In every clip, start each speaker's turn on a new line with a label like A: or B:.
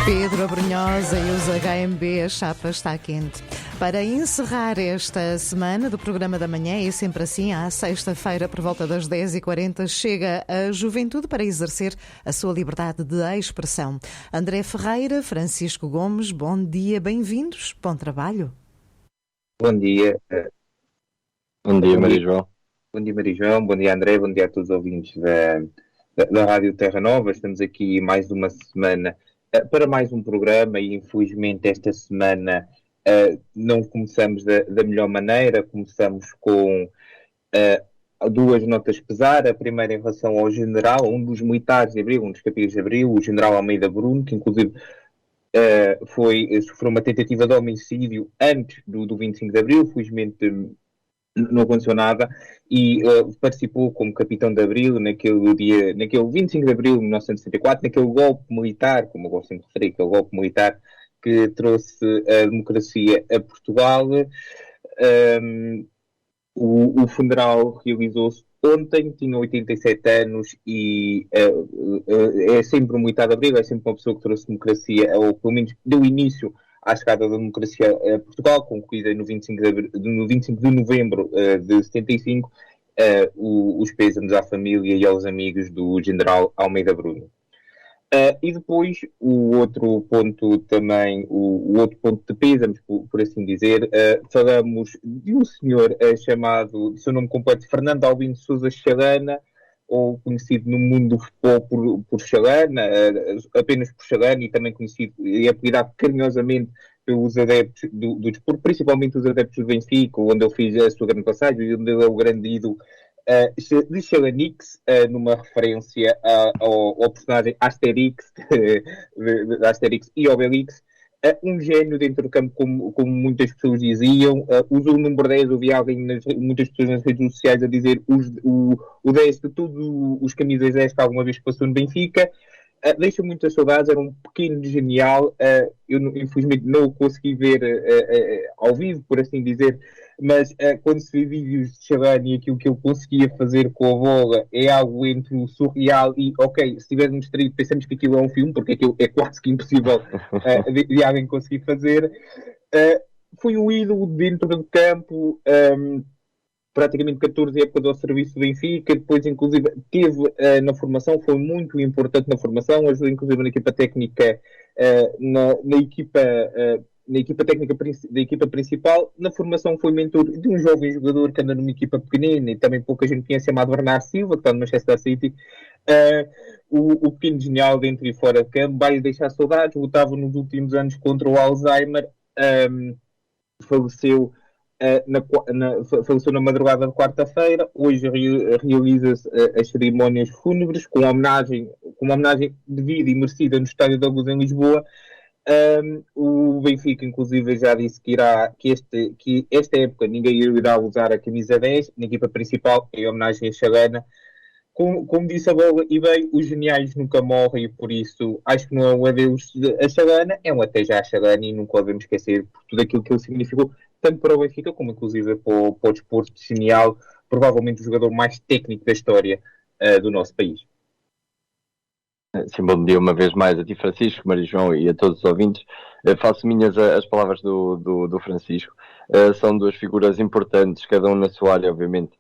A: Pedro Abrunhosa e os HMB, a chapa está quente. Para encerrar esta semana do programa da manhã, é sempre assim, à sexta-feira, por volta das 10h40, chega a juventude para exercer a sua liberdade de expressão. André Ferreira, Francisco Gomes, bom dia, bem-vindos, bom trabalho.
B: Bom dia.
C: Bom dia, Maria João.
B: Bom dia, Maria João. Bom dia, André. Bom dia a todos os ouvintes da Rádio Terra Nova. Estamos aqui mais uma semana para mais um programa e, infelizmente, esta semana não começamos da melhor maneira. Começamos com duas notas pesar. A primeira em relação ao general, um dos militares de Abril, um dos capitães de Abril, o general Almeida Bruno, que inclusive sofreu uma tentativa de homicídio antes do 25 de Abril. Felizmente não aconteceu nada e participou como capitão de Abril naquele 25 de Abril de 1964, naquele golpe militar, como eu gosto sempre de referir, aquele golpe militar que trouxe a democracia a Portugal. O funeral realizou-se ontem, tinha 87 anos e é sempre um militar de Abril, é sempre uma pessoa que trouxe democracia, ou pelo menos deu início à chegada da democracia a Portugal, concluída no 25 de novembro de 75, os pêsames à família e aos amigos do general Almeida Bruno. E depois, o outro ponto também, o outro ponto de pêsames, por assim dizer, falamos de um senhor chamado, de seu nome completo, Fernando Albino de Sousa Chalana, ou conhecido no mundo do futebol por Chalana, apenas por Chalana, e também conhecido e apelidado carinhosamente pelos adeptos do desporto, principalmente os adeptos do Benfica, onde ele fez a sua grande passagem e onde ele é o grande ídolo de Chalanix, numa referência ao personagem Asterix, de Asterix e Obelix. Um gênio dentro do campo, como muitas pessoas diziam. Usou o número 10, ouvi muitas pessoas nas redes sociais a dizer o 10 de todos os camisas 10 que alguma vez passou no Benfica. Deixa muitas saudades, era um pequeno genial. Eu infelizmente não o consegui ver ao vivo, por assim dizer, mas quando se vê vídeos de Chalana e aquilo que ele conseguia fazer com a bola é algo entre o surreal e, ok, se tivermos distraído pensamos que aquilo é um filme, porque aquilo é quase que impossível de alguém conseguir fazer. Foi um ídolo dentro do campo, praticamente 14 épocas ao serviço do Benfica, depois inclusive teve na formação, foi muito importante na formação, ajudou inclusive na equipa técnica, na equipa técnica da equipa principal. Na formação foi mentor de um jovem jogador que anda numa equipa pequenina e também pouca gente conhece, chamado Bernardo Silva, que está no Manchester City. O pequeno genial dentro e fora de campo, vai deixar saudades, lutava nos últimos anos contra o Alzheimer, faleceu na madrugada de quarta-feira. Hoje realiza-se as cerimónias fúnebres com uma homenagem devida e merecida no Estádio da Luz em Lisboa. O Benfica inclusive já disse que esta época ninguém irá usar a camisa 10 na equipa principal, em homenagem a Chalana. Como disse a bola e bem, os geniais nunca morrem, e por isso acho que não é um adeus a Chalana, é um até já a Chalana, e nunca o devemos esquecer por tudo aquilo que ele significou, tanto para o Benfica como inclusive para o desporto genial, provavelmente o jogador mais técnico da história do nosso país.
C: Sim, bom dia uma vez mais a ti, Francisco, Maria João, e a todos os ouvintes. Faço minhas as palavras do Francisco. São duas figuras importantes, cada um na sua área, obviamente,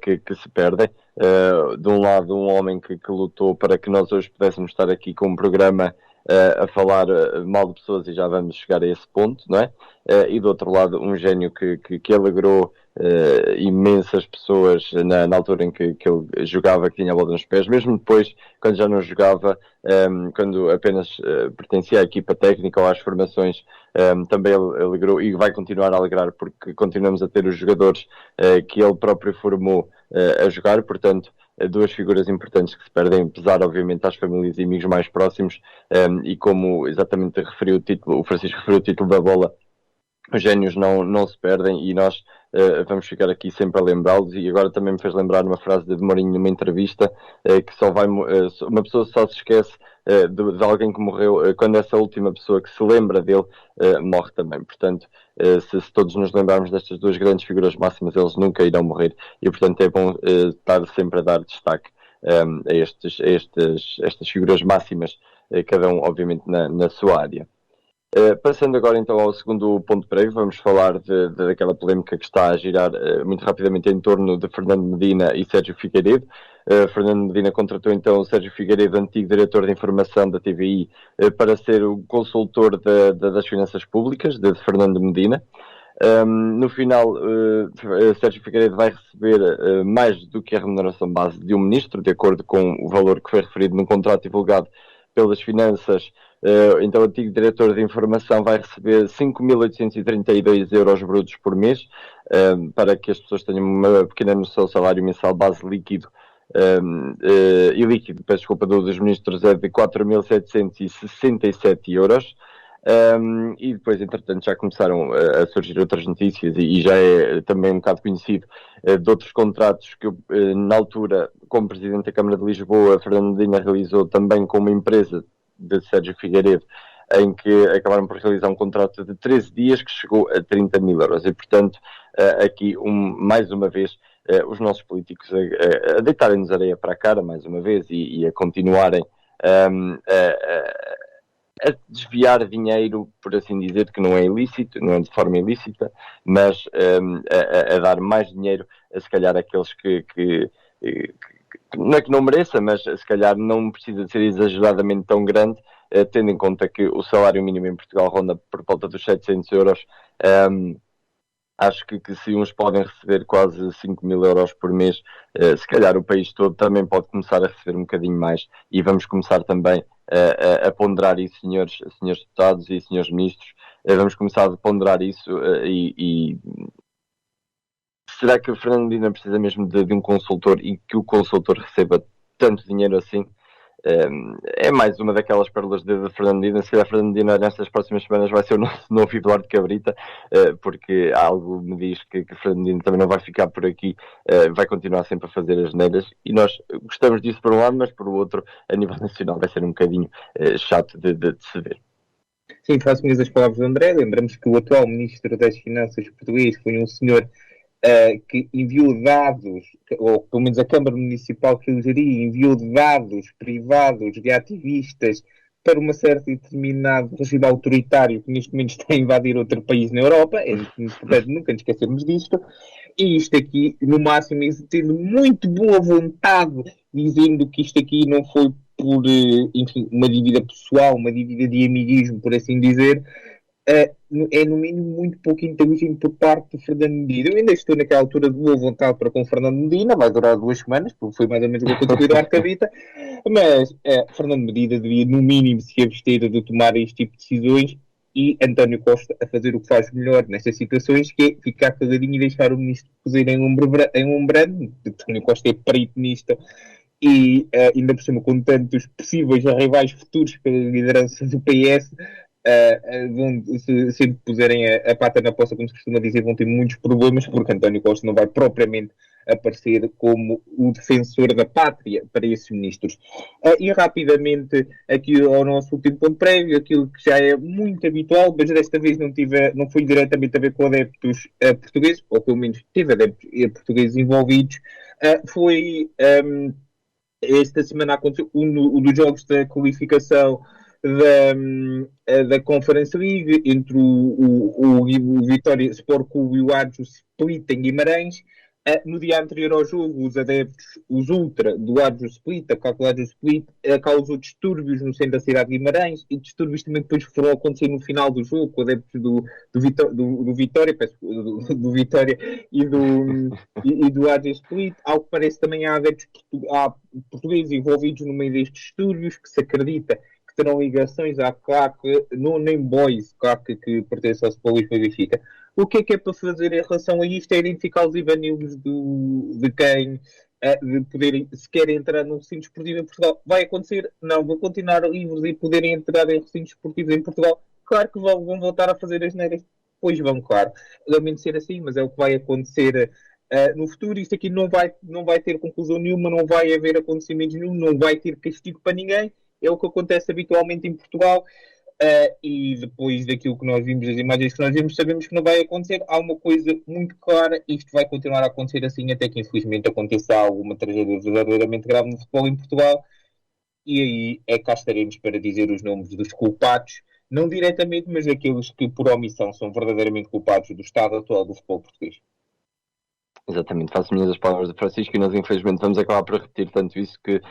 C: que se perdem. De um lado, um homem que lutou para que nós hoje pudéssemos estar aqui com um programa a falar mal de pessoas, e já vamos chegar a esse ponto, não é? E do outro lado, um gênio que alegrou imensas pessoas na altura em que ele jogava, que tinha a bola nos pés, mesmo depois, quando já não jogava, quando apenas pertencia à equipa técnica ou às formações, também ele alegrou e vai continuar a alegrar, porque continuamos a ter os jogadores que ele próprio formou a jogar. Portanto, duas figuras importantes que se perdem, apesar, obviamente, às famílias e amigos mais próximos, e como exatamente referiu o Francisco referiu o título da bola, os génios não se perdem, e nós vamos ficar aqui sempre a lembrá-los. E agora também me fez lembrar uma frase de Mourinho numa entrevista, que só vai uma pessoa só se esquece de alguém que morreu quando essa última pessoa que se lembra dele morre também. Portanto, se todos nos lembrarmos destas duas grandes figuras máximas, eles nunca irão morrer, e portanto é bom estar sempre a dar destaque estas figuras máximas, cada um, obviamente, na sua área. Passando agora então ao segundo ponto prévio, vamos falar daquela polémica que está a girar muito rapidamente em torno de Fernando Medina e Sérgio Figueiredo. Fernando Medina contratou então Sérgio Figueiredo, antigo diretor de informação da TVI, para ser o consultor das finanças públicas de Fernando Medina. No final, Sérgio Figueiredo vai receber mais do que a remuneração base de um ministro, de acordo com o valor que foi referido no contrato divulgado pelas finanças. Então, o antigo diretor de informação vai receber 5.832 euros brutos por mês, para que as pessoas tenham uma pequena noção. O salário mensal base líquido e líquido, peço desculpa, dos ministros é de 4.767 euros. E depois, entretanto, já começaram a surgir outras notícias e já é também um bocado conhecido de outros contratos que, na altura, como Presidente da Câmara de Lisboa, Fernando Medina realizou também com uma empresa de Sérgio Figueiredo, em que acabaram por realizar um contrato de 13 dias que chegou a 30 mil euros. E, portanto, aqui, mais uma vez, os nossos políticos a deitarem-nos areia para a cara, mais uma vez, e a continuarem a desviar dinheiro, por assim dizer, que não é ilícito, não é de forma ilícita, mas a dar mais dinheiro a, se calhar, aqueles que não é que não mereça, mas se calhar não precisa de ser exageradamente tão grande, tendo em conta que o salário mínimo em Portugal ronda por volta dos 700 euros. Acho que se uns podem receber quase 5 mil euros por mês, se calhar o país todo também pode começar a receber um bocadinho mais, e vamos começar também a ponderar isso, senhores deputados e senhores ministros. Vamos começar a ponderar isso e será que o Fernando Medina precisa mesmo de um consultor, e que o consultor receba tanto dinheiro assim? É mais uma daquelas pérolas de Fernando Medina. Se calhar Fernando Medina nestas próximas semanas vai ser o novo Eduardo Cabrita, porque algo me diz que Fernando Medina também não vai ficar por aqui, vai continuar sempre a fazer as neiras, e nós gostamos disso por um lado, mas por outro, a nível nacional vai ser um bocadinho chato de se ver.
B: Sim, faço minhas as palavras do André. Lembramos que o atual Ministro das Finanças português foi um senhor que enviou dados, ou pelo menos a Câmara Municipal que ele geria, enviou dados privados de ativistas para uma certa determinado regime autoritário que neste momento está a invadir outro país na Europa. É importante nunca nos esquecermos disto. E isto aqui, no máximo, tendo muito boa vontade, dizendo que isto aqui não foi por, enfim, uma dívida pessoal, uma dívida de amiguismo, por assim dizer. É no mínimo muito pouco inteligente por parte de Fernando Medina. Eu ainda estou naquela altura de boa vontade para com Fernando Medina, vai durar 2 semanas, porque foi mais ou menos o que aconteceu com o Eduardo Cabrita, mas Fernando Medina devia no mínimo se abster de tomar este tipo de decisões, e António Costa a fazer o que faz melhor nestas situações, que é ficar caladinho e deixar o ministro cozer em umbrando. António Costa é perito nisto, e ainda por cima com tantos possíveis rivais futuros pela liderança do PS, se sempre puserem a pata na poça, como se costuma dizer, vão ter muitos problemas, porque António Costa não vai propriamente aparecer como o defensor da pátria para esses ministros. E rapidamente aqui ao nosso último ponto prévio, aquilo que já é muito habitual, mas desta vez não foi diretamente a ver com adeptos portugueses, ou pelo menos teve adeptos portugueses envolvidos. Foi esta semana aconteceu um dos jogos da qualificação da Conference League entre o Vitória Sport Clube e o Arjus Split em Guimarães. No dia anterior ao jogo, os adeptos, os Ultra do Arjus Split, a Arjus Split, causou distúrbios no centro da cidade de Guimarães, e distúrbios também depois foram acontecer no final do jogo, com adeptos do Vitória, do Vitória e do Arjus Split. Ao que parece, também há adeptos portugueses envolvidos no meio destes distúrbios, que se acredita que terão ligações à CLAC, no Name Boys, CLAC que pertence ao Sport Lisboa e Benfica. O que é para fazer em relação a isto? É identificar os evanilhos de quem de poderem sequer entrar num recinto esportivo em Portugal. Vai acontecer? Não, vão continuar livres e poderem entrar em recintos esportivos em Portugal. Claro que vão voltar a fazer as neiras. Pois vão, claro. Lamento ser assim, mas é o que vai acontecer no futuro. Isto aqui não vai ter conclusão nenhuma, não vai haver acontecimentos nenhum, não vai ter castigo para ninguém. É o que acontece habitualmente em Portugal. e depois daquilo que nós vimos, das imagens que nós vimos, sabemos que não vai acontecer. Há uma coisa muito clara, isto vai continuar a acontecer assim até que infelizmente aconteça alguma tragédia verdadeiramente grave no futebol em Portugal, e aí é que cá estaremos para dizer os nomes dos culpados, não diretamente, mas aqueles que por omissão são verdadeiramente culpados do estado atual do futebol português.
C: Exatamente, faço minhas as palavras de Francisco e nós infelizmente vamos acabar por repetir tanto isso que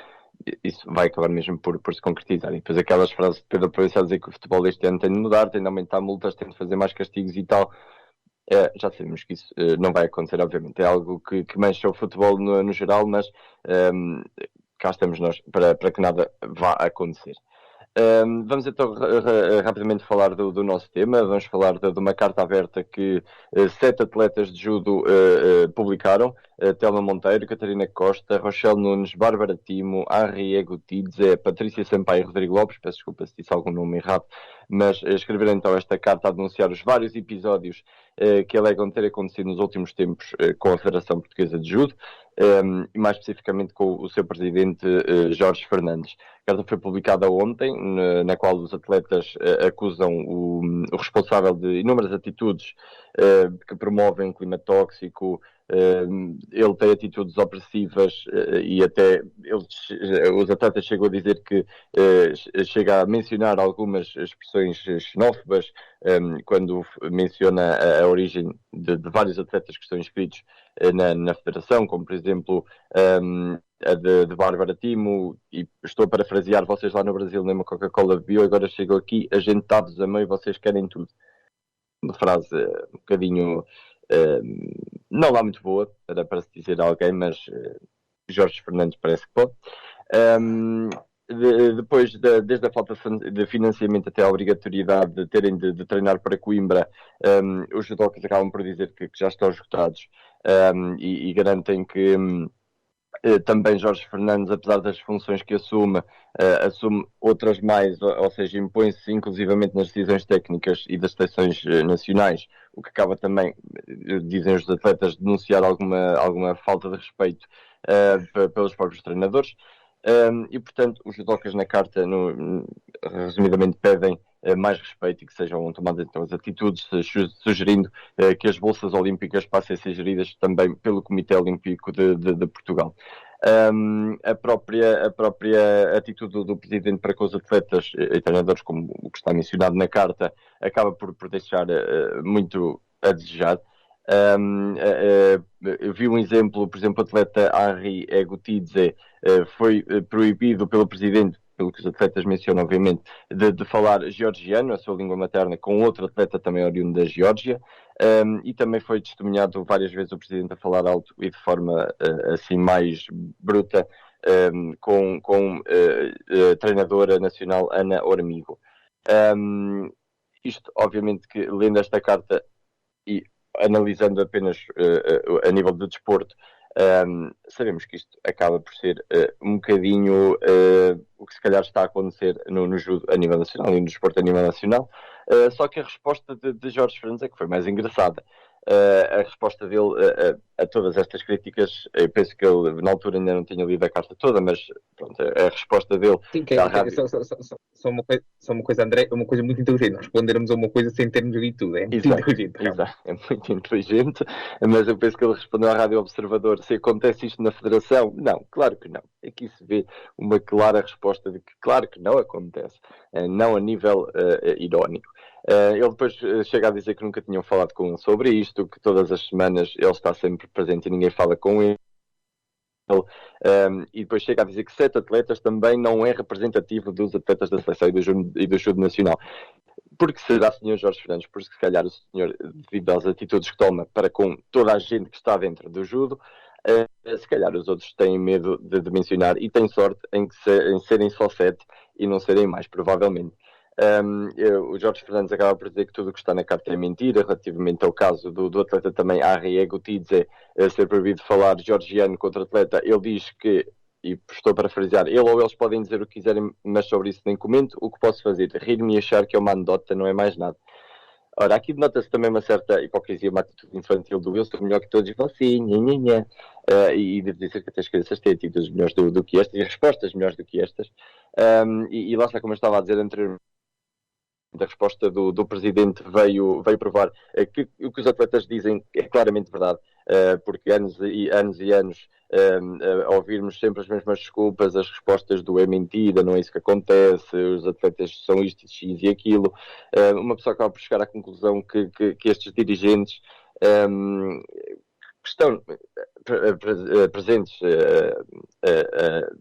C: isso vai acabar mesmo por se concretizar. E depois aquelas frases de Pedro Proença a dizer que o futebol este ano tem de mudar, tem de aumentar multas, tem de fazer mais castigos e tal. Já sabemos que isso não vai acontecer, obviamente. É algo que mancha o futebol no geral, mas cá estamos nós para que nada vá acontecer. Vamos então rapidamente falar do nosso tema. Vamos falar de uma carta aberta que 7 atletas de judo publicaram. Telma Monteiro, Catarina Costa, Rochelle Nunes, Bárbara Timo, Henri Egutidze, Patrícia Sampaio e Rodrigo Lopes. Peço desculpa se disse algum nome errado, mas escreveram então esta carta a denunciar os vários episódios que alegam ter acontecido nos últimos tempos com a Federação Portuguesa de Judo, e mais especificamente com o seu presidente Jorge Fernandes. A carta foi publicada ontem, na qual os atletas acusam o responsável de inúmeras atitudes que promovem um clima tóxico. Ele tem atitudes opressivas e até os atletas chegam a dizer que chega a mencionar algumas expressões xenófobas quando menciona a origem de vários atletas que estão inscritos na federação, como por exemplo a de Bárbara Timo, e estou a parafrasear: vocês lá no Brasil nem uma Coca-Cola bebiam, agora chegou aqui, a gente está-vos a meio, vocês querem tudo. Uma frase um bocadinho não lá muito boa para se dizer a alguém, mas Jorge Fernandes parece que pode. Depois, desde a falta de financiamento até a obrigatoriedade de terem de treinar para Coimbra, os judocas acabam por dizer que já estão esgotados, e garantem que também Jorge Fernandes, apesar das funções que assume outras mais, ou seja, impõe-se inclusivamente nas decisões técnicas e das seleções nacionais, o que acaba também, dizem os atletas, denunciar alguma falta de respeito pelos próprios treinadores. E portanto os judocas na carta resumidamente pedem mais respeito e que sejam tomadas então as atitudes, sugerindo que as bolsas olímpicas passem a ser geridas também pelo Comitê Olímpico de Portugal. A própria atitude do Presidente para com os atletas e treinadores, como o que está mencionado na carta, acaba por deixar muito a desejar. Eu vi um exemplo, por exemplo, o atleta Henri Egutidze foi proibido pelo Presidente, pelo que os atletas mencionam, obviamente, de falar georgiano, a sua língua materna, com outro atleta também oriundo da Geórgia, e também foi testemunhado várias vezes o Presidente a falar alto e de forma assim mais bruta com a treinadora nacional Ana Ormigo. Isto, obviamente, que lendo esta carta e analisando apenas a nível de desporto, sabemos que isto acaba por ser um bocadinho o que se calhar está a acontecer no judo a nível nacional e no desporto a nível nacional, só que a resposta de Jorge Fernandes é que foi mais engraçada. A resposta dele a todas estas críticas, eu penso que ele na altura ainda não tinha lido a carta toda, mas pronto, a resposta dele...
B: Sim, só uma coisa, André, é uma coisa muito inteligente. Respondermos a uma coisa sem termos lido tudo. É muito inteligente.
C: Exato, é muito inteligente, mas eu penso que ele respondeu à Rádio Observador: se acontece isto na Federação? Não, claro que não. Aqui se vê uma clara resposta de que claro que não acontece, não a nível irónico. Ele depois chega a dizer que nunca tinham falado com ele sobre isto, que todas as semanas ele está sempre presente e ninguém fala com ele. E depois chega a dizer que 7 atletas também não é representativo dos atletas da seleção e do judo nacional. Porque será, Sr. Jorge Fernandes, porque se calhar o senhor, devido às atitudes que toma para com toda a gente que está dentro do judo, se calhar os outros têm medo de mencionar e têm sorte em serem só 7 e não serem mais, provavelmente. O Jorge Fernandes acaba por dizer que tudo o que está na carta é mentira, relativamente ao caso do atleta também Henri Egutidze ser proibido de falar georgiano contra o atleta. Ele diz que, e estou a parafrasear, ele ou eles podem dizer o que quiserem, mas sobre isso nem comento. O que posso fazer? Rir-me e achar que é uma anedota, não é mais nada. Ora, aqui nota-se também uma certa hipocrisia, uma atitude infantil do Wilson, melhor que todos, e fala assim, nhanhanhã. E devo dizer que até as crianças têm atitudes melhores do que estas, e respostas melhores do que estas. E lá está, como eu estava a dizer anteriormente, A resposta do Presidente veio provar que o que os atletas dizem é claramente verdade, porque anos e anos a ouvirmos sempre as mesmas desculpas, as respostas do é mentira, não é isso que acontece, os atletas são isto, X e aquilo, uma pessoa acaba por chegar à conclusão que estes dirigentes estão presentes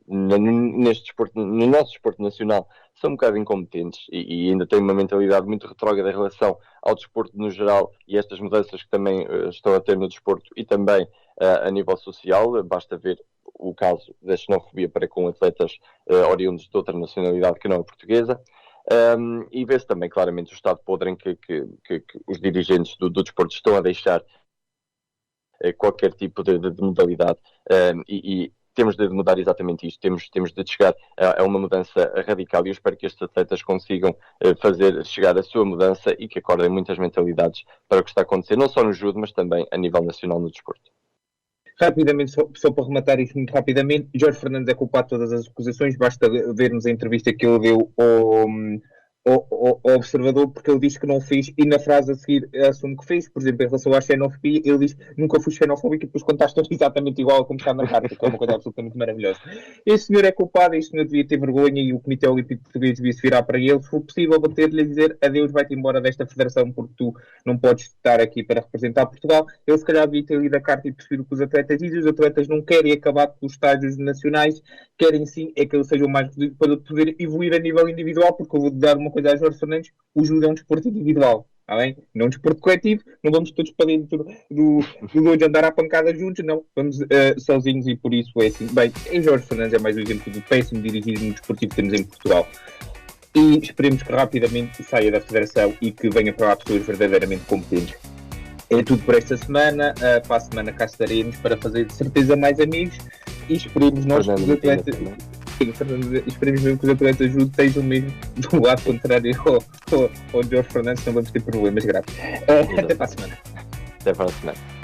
C: neste desporto, no nosso desporto nacional, são um bocado incompetentes e ainda têm uma mentalidade muito retrógrada em relação ao desporto no geral e estas mudanças que também estão a ter no desporto e também a nível social. Basta ver o caso da xenofobia para com atletas oriundos de outra nacionalidade que não a portuguesa. E vê-se também claramente o estado podre em que os dirigentes do desporto estão a deixar qualquer tipo de modalidade, e temos de mudar exatamente isto, temos de chegar a uma mudança radical e eu espero que estes atletas consigam fazer chegar a sua mudança e que acordem muitas mentalidades para o que está a acontecer, não só no judo, mas também a nível nacional no desporto.
B: Rapidamente, só para rematar isto muito rapidamente, Jorge Fernandes é culpado de todas as acusações, basta vermos a entrevista que ele deu ao Observador, porque ele diz que não fez, e na frase a seguir assume que fez. Por exemplo, em relação à xenofobia, ele diz nunca fui xenofóbico, e depois contaste exatamente igual a como está na carta, que é uma coisa absolutamente maravilhosa. Este senhor é culpado, este senhor devia ter vergonha e o Comitê Olímpico Português devia se virar para ele, se for possível bater-lhe e dizer adeus, vai-te embora desta federação porque tu não podes estar aqui para representar Portugal. Ele se calhar devia ter lido a carta e perceber o que os atletas dizem. Os atletas não querem acabar com os estádios nacionais, querem sim é que eles sejam mais para poder evoluir a nível individual, porque eu vou dar uma coisa a Jorge Fernandes: o judo é um desporto individual, está bem? Não um desporto coletivo, não vamos todos para dentro do dojo andar à pancada juntos, não, vamos sozinhos, e por isso é assim. Bem, Jorge Fernandes é mais um exemplo do péssimo dirigismo desportivo que temos em Portugal, e esperemos que rapidamente saia da federação e que venha para lá pessoas verdadeiramente competentes. É tudo por esta semana. Para a semana cá estaremos para fazer de certeza mais amigos e esperemos nós que os atletas, esperemos mesmo que os atletas juntos estejam mesmo do lado contrário ao Jorge Fernandes, não vamos ter problemas graves. Até para a semana.
C: Até para a semana.